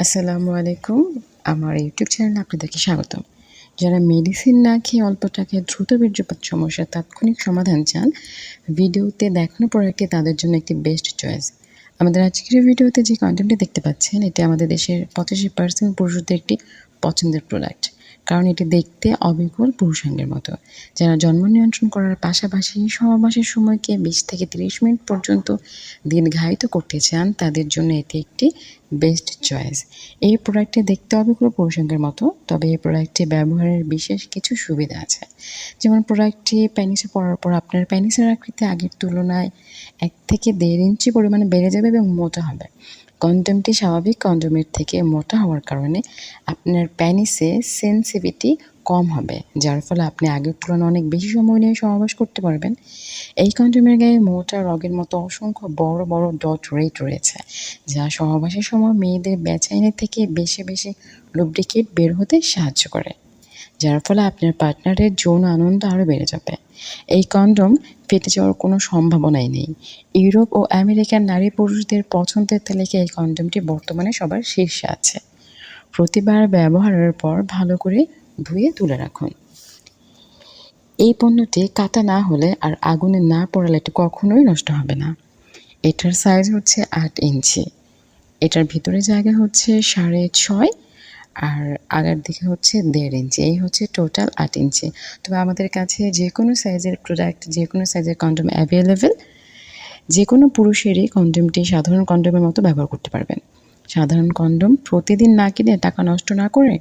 আসসালামু আলাইকুম। আমার ইউটিউব চ্যানেলে আপনাদেরকে স্বাগতম। যারা মেডিসিন না খেয়ে অল্প টাকায় দ্রুত বীর্যপাত সমস্যার তাৎক্ষণিক সমাধান চান, ভিডিওতে দেখানো প্রোডাক্টটি তাদের জন্য একটি বেস্ট চয়েস। আমাদের আজকের ভিডিওতে যে কনটেন্টটি দেখতে পাচ্ছেন, এটি আমাদের দেশের 85% পুরুষদের একটি পছন্দের প্রোডাক্ট। কারণ এটি দেখতে অবিকল পুরুষাঙ্গের মতো। যারা জন্ম নিয়ন্ত্রণ করার পাশাপাশি সহবাসের সময়কে 20 থেকে 30 মিনিট পর্যন্ত দীর্ঘায়িত করতে চান, তাদের জন্য এটি একটি বেস্ট চয়েস। এই প্রোডাক্টটি দেখতে অবিকল পুরুষাঙ্গের মতো, তবে এই প্রোডাক্টটি ব্যবহারের বিশেষ কিছু সুবিধা আছে। যেমন প্রোডাক্টটি প্যানিসে পরার পর আপনার প্যানিসের আকৃতি আগের তুলনায় 1 থেকে 1.5 ইঞ্চি পরিমাণে বেড়ে যাবে এবং মোটা হবে। কনডমটি স্বাভাবিক কনডমের থেকে মোটা হওয়ার কারণে আপনার প্যানিসে সেনসিভিটি কম হবে, যার ফলে আপনি আগের তুলনায় অনেক বেশি সময় নিয়ে সহবাস করতে পারবেন। এই কনডমের গায়ে মোটা রগের মতো অসংখ্য বড় বড় ডট রেট রয়েছে, যা সহবাসের সময় মেয়েদের বেচাইনের থেকে বেশি লুব্রিকেট বের হতে সাহায্য করে, যার ফলে আপনার পার্টনারের যৌন আনন্দ আরও বেড়ে যাবে। এই কনডম ফেটে যাওয়ার কোনো সম্ভাবনাই নেই। ইউরোপ ও আমেরিকার নারী পুরুষদের পছন্দের তালিকায় এই কনডমটি বর্তমানে সবার শীর্ষে আছে। প্রতিবার ব্যবহারের পর ভালো করে ধুয়ে তুলে রাখুন। এই পণ্যটি কাটা না হলে আর আগুনে না পোড়ালে এটি কখনোই নষ্ট হবে না। এটার সাইজ হচ্ছে 8 ইঞ্চি। এটার ভিতরে জায়গা হচ্ছে 6.5 আর আগার দিকে হচ্ছে 1.5 ইঞ্চি। এই হচ্ছে টোটাল 8 ইঞ্চি। তবে আমাদের কাছে যে কোনো সাইজের প্রোডাক্ট, যে কোনো সাইজের কনডম অ্যাভেলেবেল। যে কোনো পুরুষেরই কনডমটি সাধারণ কনডমের মতো ব্যবহার করতে পারবেন। সাধারণ কনডম প্রতিদিন না কিনে টাকা নষ্ট না করে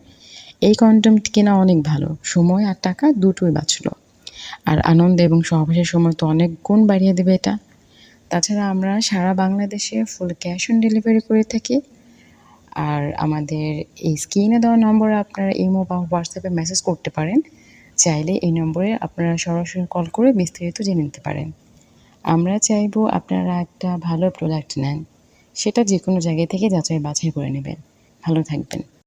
এই কনডমটি কেনা অনেক ভালো। সময় আর টাকা দুটোই বাঁচলো। আর আনন্দ এবং সহবাসের সময় তো অনেক গুণ বাড়িয়ে দেবে এটা। তাছাড়া আমরা সারা বাংলাদেশে ফুল ক্যাশ অন ডেলিভারি করে থাকি। আর আমাদের এই স্ক্রিনে দেওয়া নম্বরে আপনারা ইমো বা হোয়াটসঅ্যাপে মেসেজ করতে পারেন। চাইলে এই নম্বরে আপনারা সরাসরি কল করে বিস্তারিত জেনে নিতে পারেন। আমরা চাইবো আপনারা একটা ভালো প্রোডাক্ট নেন। সেটা যেকোনো জায়গা থেকে যাচাই বাছাই করে নেবেন। ভালো থাকবেন।